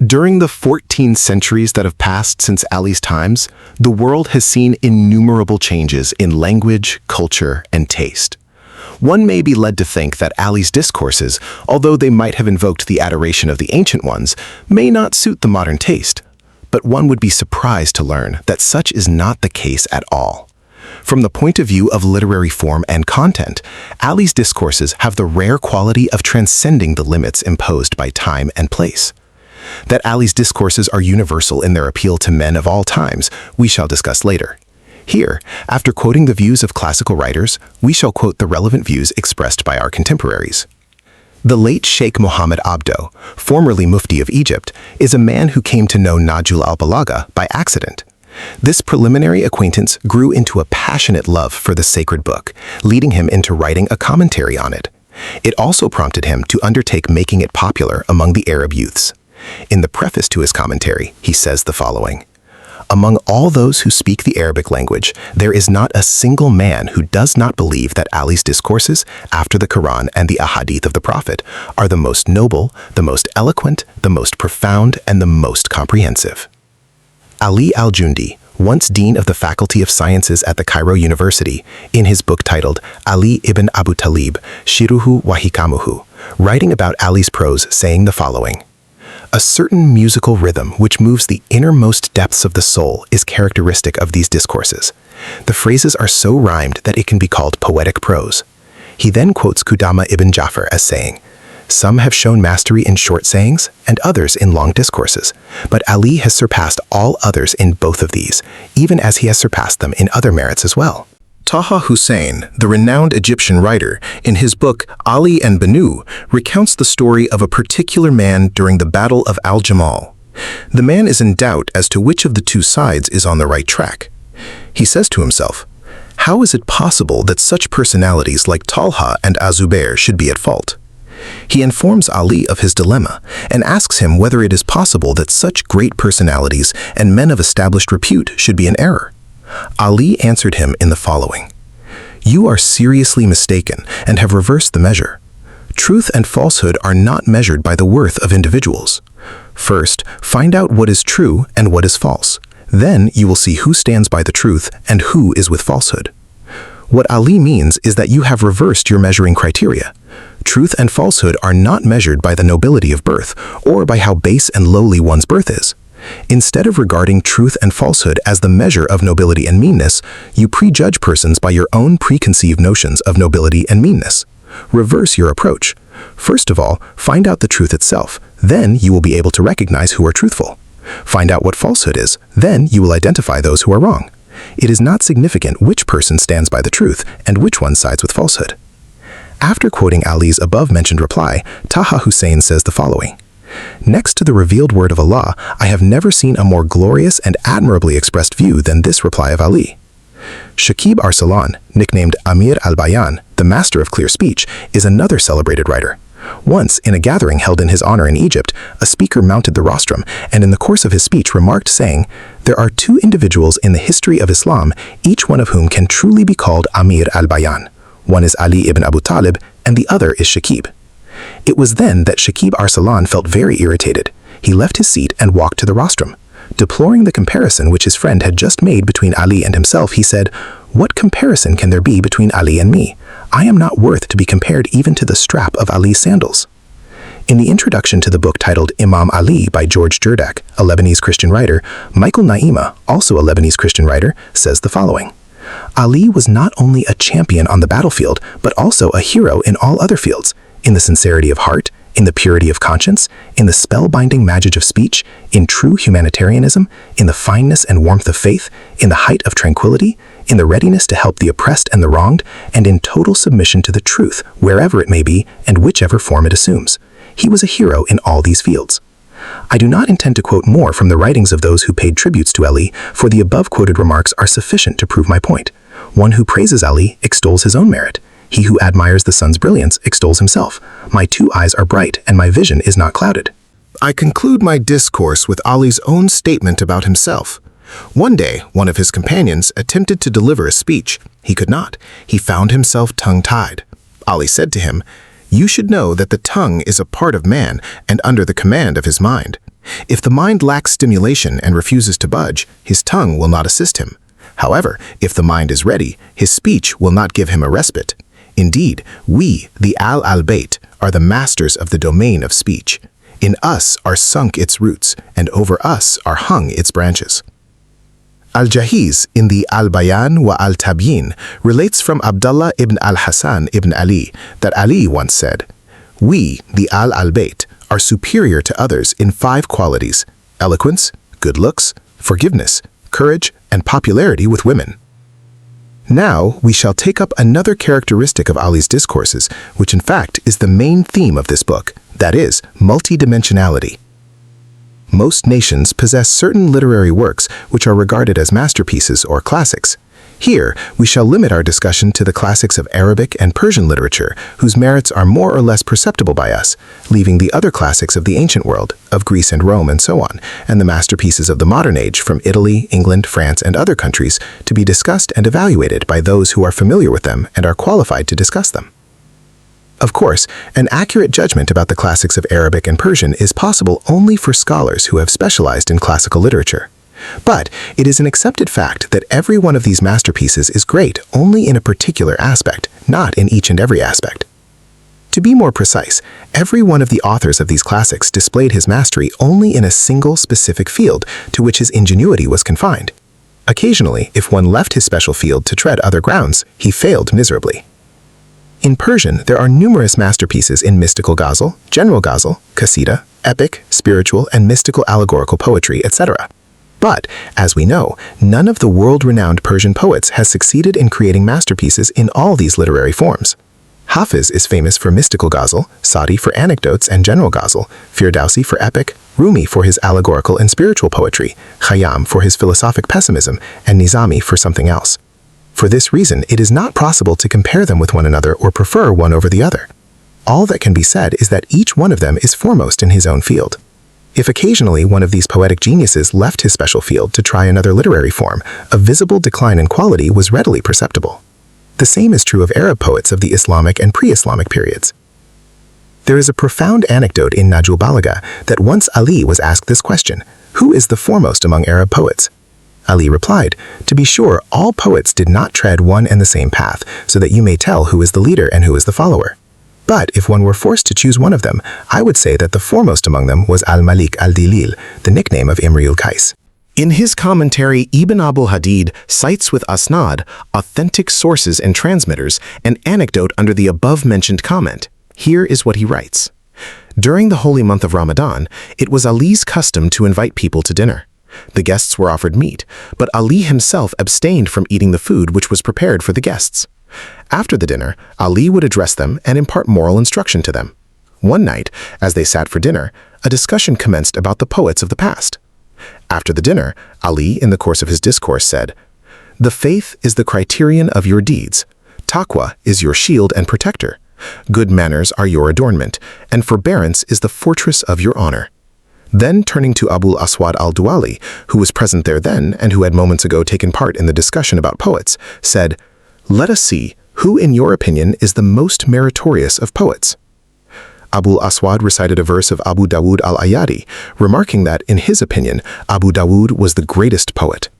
During the 14 centuries that have passed since Ali's times, the world has seen innumerable changes in language, culture, and taste. One may be led to think that Ali's discourses, although they might have invoked the adoration of the ancient ones, may not suit the modern taste. But one would be surprised to learn that such is not the case at all. From the point of view of literary form and content, Ali's discourses have the rare quality of transcending the limits imposed by time and place. That Ali's discourses are universal in their appeal to men of all times, we shall discuss later. Here, after quoting the views of classical writers, we shall quote the relevant views expressed by our contemporaries. The late Sheikh Mohammed Abdo, formerly Mufti of Egypt, is a man who came to know Nahjul-Balagha by accident. This preliminary acquaintance grew into a passionate love for the sacred book, leading him into writing a commentary on it. It also prompted him to undertake making it popular among the Arab youths. In the preface to his commentary, he says the following: "Among all those who speak the Arabic language, there is not a single man who does not believe that Ali's discourses, after the Quran and the Ahadith of the Prophet, are the most noble, the most eloquent, the most profound, and the most comprehensive." Ali al-Jundi, once dean of the Faculty of Sciences at the Cairo University, in his book titled Ali ibn Abu Talib, Shiruhu wa Hikamuhu, writing about Ali's prose, saying the following: "A certain musical rhythm which moves the innermost depths of the soul is characteristic of these discourses. The phrases are so rhymed that it can be called poetic prose." He then quotes Qudama ibn Jafar as saying, "Some have shown mastery in short sayings and others in long discourses, but Ali has surpassed all others in both of these, even as he has surpassed them in other merits as well." Taha Hussein, the renowned Egyptian writer, in his book Ali and Banu, recounts the story of a particular man during the Battle of al-Jamal. The man is in doubt as to which of the two sides is on the right track. He says to himself, "How is it possible that such personalities like Talha and Azubair should be at fault?" He informs Ali of his dilemma and asks him whether it is possible that such great personalities and men of established repute should be in error. Ali answered him in the following: "You are seriously mistaken and have reversed the measure. Truth and falsehood are not measured by the worth of individuals. First, find out what is true and what is false. Then you will see who stands by the truth and who is with falsehood." What Ali means is that you have reversed your measuring criteria. Truth and falsehood are not measured by the nobility of birth or by how base and lowly one's birth is. Instead of regarding truth and falsehood as the measure of nobility and meanness, you prejudge persons by your own preconceived notions of nobility and meanness. Reverse your approach. First of all, find out the truth itself. Then you will be able to recognize who are truthful. Find out what falsehood is. Then you will identify those who are wrong. It is not significant which person stands by the truth and which one sides with falsehood. After quoting Ali's above-mentioned reply, Taha Hussein says the following: "Next to the revealed word of Allah, I have never seen a more glorious and admirably expressed view than this reply of Ali." Shakib Arsalan, nicknamed Amir al-Bayan, the master of clear speech, is another celebrated writer. Once, in a gathering held in his honor in Egypt, a speaker mounted the rostrum and in the course of his speech remarked, saying, "There are two individuals in the history of Islam, each one of whom can truly be called Amir al-Bayan. One is Ali ibn Abu Talib and the other is Shakib." It was then that Shakib Arsalan felt very irritated. He left his seat and walked to the rostrum. Deploring the comparison which his friend had just made between Ali and himself, he said, "What comparison can there be between Ali and me? I am not worth to be compared even to the strap of Ali's sandals." In the introduction to the book titled Imam Ali by George Jurdak, a Lebanese Christian writer, Michael Naima, also a Lebanese Christian writer, says the following: "Ali was not only a champion on the battlefield, but also a hero in all other fields, in the sincerity of heart, in the purity of conscience, in the spellbinding magic of speech, in true humanitarianism, in the fineness and warmth of faith, in the height of tranquility, in the readiness to help the oppressed and the wronged, and in total submission to the truth, wherever it may be and whichever form it assumes. He was a hero in all these fields." I do not intend to quote more from the writings of those who paid tributes to Ali, for the above-quoted remarks are sufficient to prove my point. One who praises Ali extols his own merit. He who admires the sun's brilliance extols himself. My two eyes are bright and my vision is not clouded. I conclude my discourse with Ali's own statement about himself. One day, one of his companions attempted to deliver a speech. He could not. He found himself tongue-tied. Ali said to him, "You should know that the tongue is a part of man and under the command of his mind. If the mind lacks stimulation and refuses to budge, his tongue will not assist him. However, if the mind is ready, his speech will not give him a respite. Indeed, we, the al-Bayt, are the masters of the domain of speech. In us are sunk its roots, and over us are hung its branches. Al-Jahiz, in the Al-Bayan wa Al-Tabyin, relates from Abdullah ibn al-Hasan ibn Ali that Ali once said, "We, the al-Bayt, are superior to others in 5 qualities: eloquence, good looks, forgiveness, courage, and popularity with women." Now, we shall take up another characteristic of Ali's discourses, which in fact is the main theme of this book, that is, multidimensionality. Most nations possess certain literary works which are regarded as masterpieces or classics. Here, we shall limit our discussion to the classics of Arabic and Persian literature, whose merits are more or less perceptible by us, leaving the other classics of the ancient world, of Greece and Rome and so on, and the masterpieces of the modern age from Italy, England, France, and other countries to be discussed and evaluated by those who are familiar with them and are qualified to discuss them. Of course, an accurate judgment about the classics of Arabic and Persian is possible only for scholars who have specialized in classical literature. But it is an accepted fact that every one of these masterpieces is great only in a particular aspect, not in each and every aspect. To be more precise, every one of the authors of these classics displayed his mastery only in a single specific field to which his ingenuity was confined. Occasionally, if one left his special field to tread other grounds, he failed miserably. In Persian, there are numerous masterpieces in mystical ghazal, general ghazal, qasida, epic, spiritual, and mystical allegorical poetry, etc. But, as we know, none of the world-renowned Persian poets has succeeded in creating masterpieces in all these literary forms. Hafiz is famous for mystical ghazal, Sadi for anecdotes and general ghazal, Firdausi for epic, Rumi for his allegorical and spiritual poetry, Khayyam for his philosophic pessimism, and Nizami for something else. For this reason, it is not possible to compare them with one another or prefer one over the other. All that can be said is that each one of them is foremost in his own field. If occasionally one of these poetic geniuses left his special field to try another literary form, a visible decline in quality was readily perceptible. The same is true of Arab poets of the Islamic and pre-Islamic periods. There is a profound anecdote in Nahjul-Balagha that once Ali was asked this question, "Who is the foremost among Arab poets?" Ali replied, "To be sure, all poets did not tread one and the same path, so that you may tell who is the leader and who is the follower. But if one were forced to choose one of them, I would say that the foremost among them was al-Malik al-Dilil, the nickname of Imri al-Qais." In his commentary, Ibn Abu Hadid cites with asnad, authentic sources and transmitters, an anecdote under the above-mentioned comment. Here is what he writes. During the holy month of Ramadan, it was Ali's custom to invite people to dinner. The guests were offered meat, but Ali himself abstained from eating the food which was prepared for the guests. After the dinner, Ali would address them and impart moral instruction to them. One night, as they sat for dinner, a discussion commenced about the poets of the past. After the dinner, Ali, in the course of his discourse, said, "The faith is the criterion of your deeds. Taqwa is your shield and protector. Good manners are your adornment, and forbearance is the fortress of your honor." Then, turning to Abul Aswad al-Duali, who was present there then and who had moments ago taken part in the discussion about poets, said, "Let us see, who in your opinion is the most meritorious of poets?" Abul Aswad recited a verse of Abu Dawud al-Ayadi, remarking that, in his opinion, Abu Dawud was the greatest poet.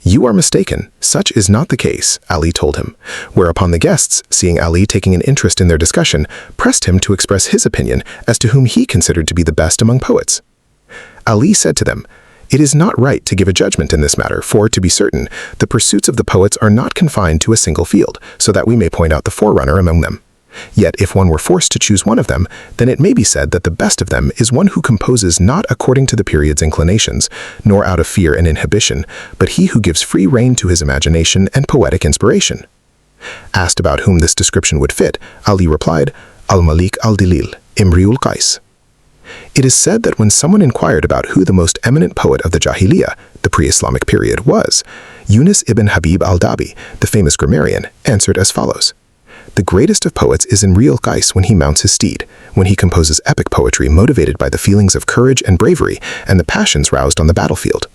"You are mistaken. Such is not the case," Ali told him, whereupon the guests, seeing Ali taking an interest in their discussion, pressed him to express his opinion as to whom he considered to be the best among poets. Ali said to them, "It is not right to give a judgment in this matter, for, to be certain, the pursuits of the poets are not confined to a single field, so that we may point out the forerunner among them. Yet if one were forced to choose one of them, then it may be said that the best of them is one who composes not according to the period's inclinations, nor out of fear and inhibition, but he who gives free rein to his imagination and poetic inspiration." Asked about whom this description would fit, Ali replied, "Al-Malik al-Dilil, Imri al-Qais." It is said that when someone inquired about who the most eminent poet of the Jahiliyyah, the pre-Islamic period, was, Yunus ibn Habib al-Dabi, the famous grammarian, answered as follows. "The greatest of poets is Imri al-Qais when he mounts his steed, when he composes epic poetry motivated by the feelings of courage and bravery and the passions roused on the battlefield.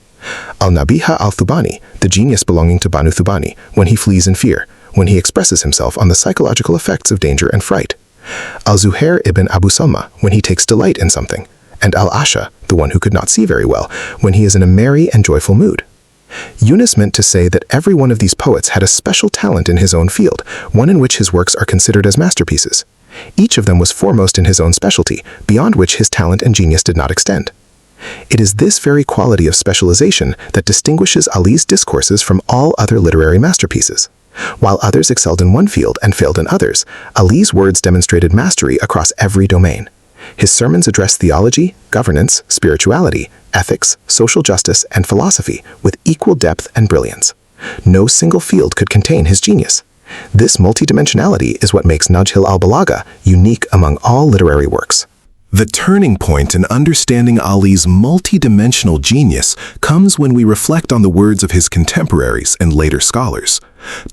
Al-Nabiha al-Thubani, the genius belonging to Banu Thubani, when he flees in fear, when he expresses himself on the psychological effects of danger and fright. Al-Zuhair ibn Abu Salma, when he takes delight in something, and Al-Asha, the one who could not see very well, when he is in a merry and joyful mood. Yunus meant to say that every one of these poets had a special talent in his own field, one in which his works are considered as masterpieces. Each of them was foremost in his own specialty, beyond which his talent and genius did not extend. It is this very quality of specialization that distinguishes Ali's discourses from all other literary masterpieces. While others excelled in one field and failed in others, Ali's words demonstrated mastery across every domain. His sermons addressed theology, governance, spirituality, ethics, social justice, and philosophy with equal depth and brilliance. No single field could contain his genius. This multidimensionality is what makes Nahjul-Balagha unique among all literary works. The turning point in understanding Ali's multidimensional genius comes when we reflect on the words of his contemporaries and later scholars.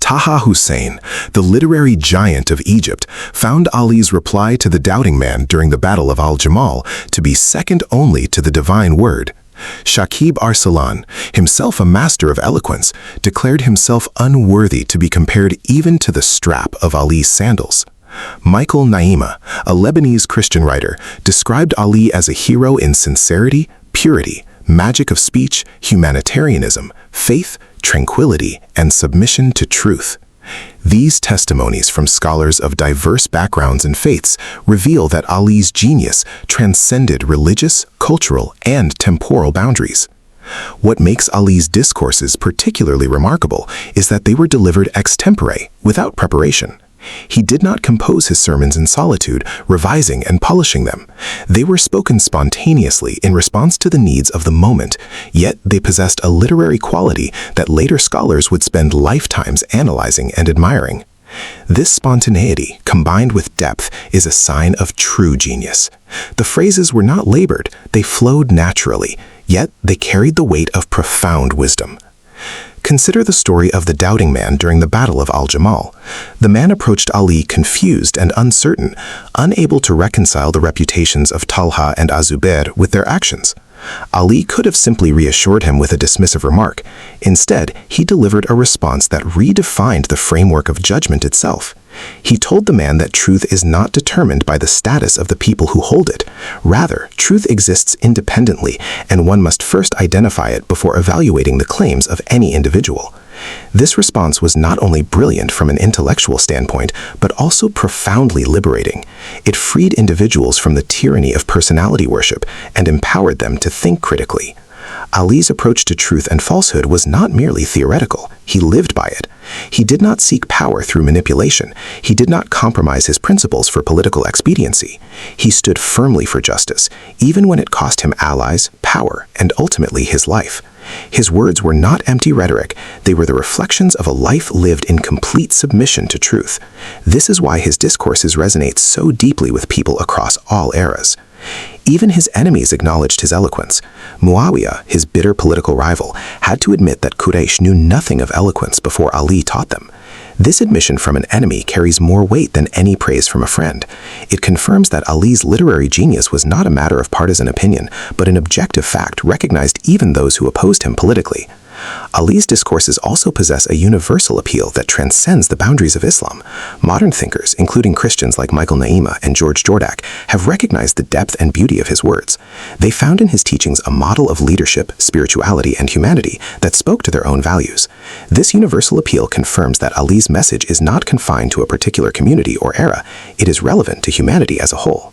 Taha Hussein, the literary giant of Egypt, found Ali's reply to the doubting man during the Battle of al-Jamal to be second only to the divine word. Shakib Arsalan, himself a master of eloquence, declared himself unworthy to be compared even to the strap of Ali's sandals. Michael Naima, a Lebanese Christian writer, described Ali as a hero in sincerity, purity, magic of speech, humanitarianism, faith, tranquility, and submission to truth. These testimonies from scholars of diverse backgrounds and faiths reveal that Ali's genius transcended religious, cultural, and temporal boundaries. What makes Ali's discourses particularly remarkable is that they were delivered extempore, without preparation. He did not compose his sermons in solitude, revising and polishing them. They were spoken spontaneously in response to the needs of the moment, yet they possessed a literary quality that later scholars would spend lifetimes analyzing and admiring. This spontaneity, combined with depth, is a sign of true genius. The phrases were not labored, they flowed naturally, yet they carried the weight of profound wisdom. Consider the story of the doubting man during the Battle of al-Jamal. The man approached Ali confused and uncertain, unable to reconcile the reputations of Talha and Az-Zubair with their actions. Ali could have simply reassured him with a dismissive remark. Instead, he delivered a response that redefined the framework of judgment itself. He told the man that truth is not determined by the status of the people who hold it. Rather, truth exists independently, and one must first identify it before evaluating the claims of any individual. This response was not only brilliant from an intellectual standpoint, but also profoundly liberating. It freed individuals from the tyranny of personality worship and empowered them to think critically. Ali's approach to truth and falsehood was not merely theoretical, he lived by it. He did not seek power through manipulation. He did not compromise his principles for political expediency. He stood firmly for justice, even when it cost him allies, power, and ultimately his life. His words were not empty rhetoric, they were the reflections of a life lived in complete submission to truth. This is why his discourses resonate so deeply with people across all eras. Even his enemies acknowledged his eloquence. Muawiyah, his bitter political rival, had to admit that Quraysh knew nothing of eloquence before Ali taught them. This admission from an enemy carries more weight than any praise from a friend. It confirms that Ali's literary genius was not a matter of partisan opinion, but an objective fact recognized even those who opposed him politically. Ali's discourses also possess a universal appeal that transcends the boundaries of Islam. Modern thinkers, including Christians like Michael Naima and George Jordak, have recognized the depth and beauty of his words. They found in his teachings a model of leadership, spirituality, and humanity that spoke to their own values. This universal appeal confirms that Ali's message is not confined to a particular community or era. It is relevant to humanity as a whole.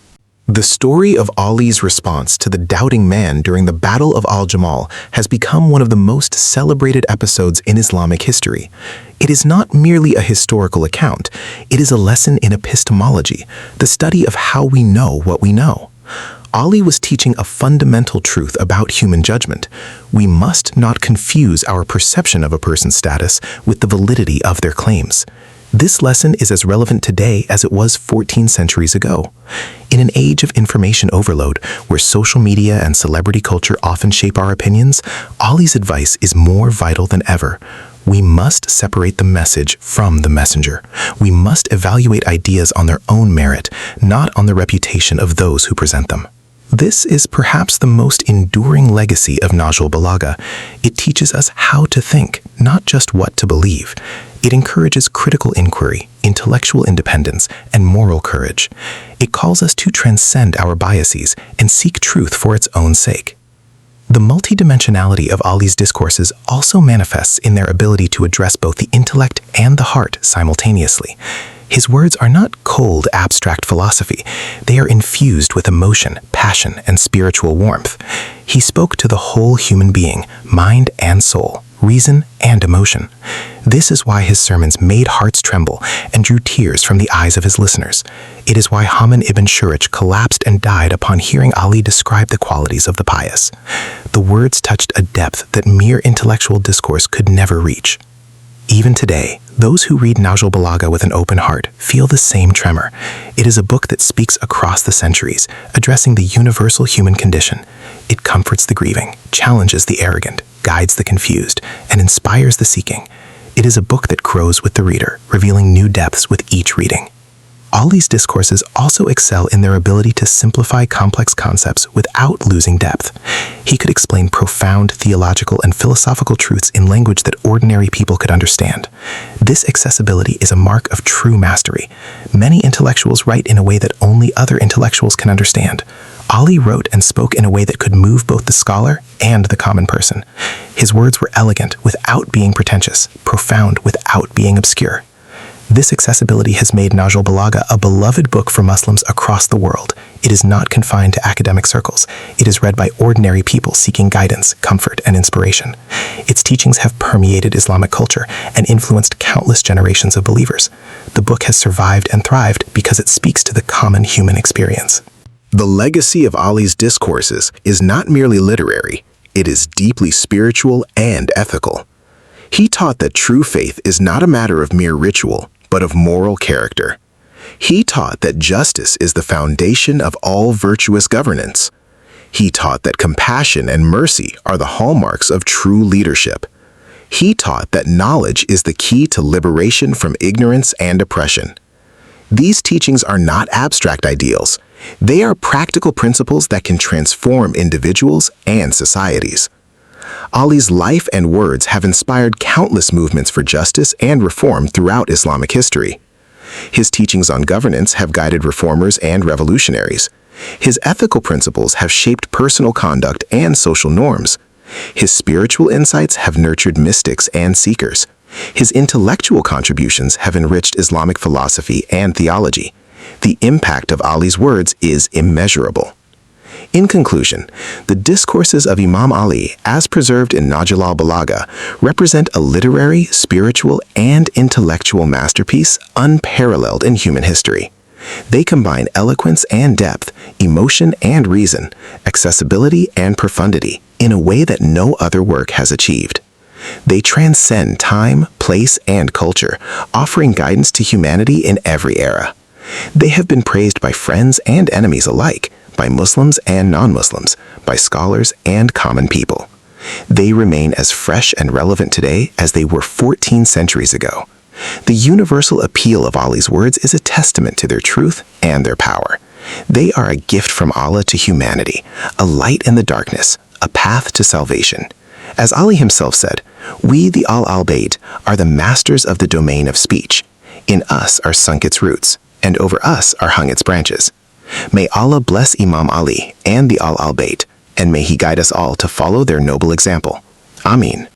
The story of Ali's response to the doubting man during the Battle of al-Jamal has become one of the most celebrated episodes in Islamic history. It is not merely a historical account, it is a lesson in epistemology, the study of how we know what we know. Ali was teaching a fundamental truth about human judgment. We must not confuse our perception of a person's status with the validity of their claims. This lesson is as relevant today as it was 14 centuries ago. In an age of information overload, where social media and celebrity culture often shape our opinions, Ali's advice is more vital than ever. We must separate the message from the messenger. We must evaluate ideas on their own merit, not on the reputation of those who present them. This is perhaps the most enduring legacy of Nahjul-Balagha. It teaches us how to think, not just what to believe. It encourages critical inquiry, intellectual independence, and moral courage. It calls us to transcend our biases and seek truth for its own sake. The multidimensionality of Ali's discourses also manifests in their ability to address both the intellect and the heart simultaneously. His words are not cold, abstract philosophy. They are infused with emotion, passion, and spiritual warmth. He spoke to the whole human being, mind and soul, reason and emotion. This is why his sermons made hearts tremble and drew tears from the eyes of his listeners. It is why Haman ibn Shurich collapsed and died upon hearing Ali describe the qualities of the pious. The words touched a depth that mere intellectual discourse could never reach. Even today, those who read Nahjul-Balagha with an open heart feel the same tremor. It is a book that speaks across the centuries, addressing the universal human condition. It comforts the grieving, challenges the arrogant, guides the confused, and inspires the seeking. It is a book that grows with the reader, revealing new depths with each reading. Ali's discourses also excel in their ability to simplify complex concepts without losing depth. He could explain profound theological and philosophical truths in language that ordinary people could understand. This accessibility is a mark of true mastery. Many intellectuals write in a way that only other intellectuals can understand. Ali wrote and spoke in a way that could move both the scholar and the common person. His words were elegant without being pretentious, profound without being obscure. This accessibility has made Nahjul-Balagha a beloved book for Muslims across the world. It is not confined to academic circles. It is read by ordinary people seeking guidance, comfort, and inspiration. Its teachings have permeated Islamic culture and influenced countless generations of believers. The book has survived and thrived because it speaks to the common human experience. The legacy of Ali's discourses is not merely literary. It is deeply spiritual and ethical. He taught that true faith is not a matter of mere ritual, but of moral character. He taught that justice is the foundation of all virtuous governance. He taught that compassion and mercy are the hallmarks of true leadership. He taught that knowledge is the key to liberation from ignorance and oppression. These teachings are not abstract ideals. They are practical principles that can transform individuals and societies. Ali's life and words have inspired countless movements for justice and reform throughout Islamic history. His teachings on governance have guided reformers and revolutionaries. His ethical principles have shaped personal conduct and social norms. His spiritual insights have nurtured mystics and seekers. His intellectual contributions have enriched Islamic philosophy and theology. The impact of Ali's words is immeasurable. In conclusion, the discourses of Imam Ali, as preserved in Nahjul-Balagha, represent a literary, spiritual, and intellectual masterpiece unparalleled in human history. They combine eloquence and depth, emotion and reason, accessibility and profundity in a way that no other work has achieved. They transcend time, place, and culture, offering guidance to humanity in every era. They have been praised by friends and enemies alike, by Muslims and non-Muslims, by scholars and common people. They remain as fresh and relevant today as they were 14 centuries ago. The universal appeal of Ali's words is a testament to their truth and their power. They are a gift from Allah to humanity, a light in the darkness, a path to salvation. As Ali himself said, "We, the Al-Bayt, are the masters of the domain of speech. In us are sunk its roots, and over us are hung its branches." May Allah bless Imam Ali and the Al-Bayt, and may He guide us all to follow their noble example. Ameen.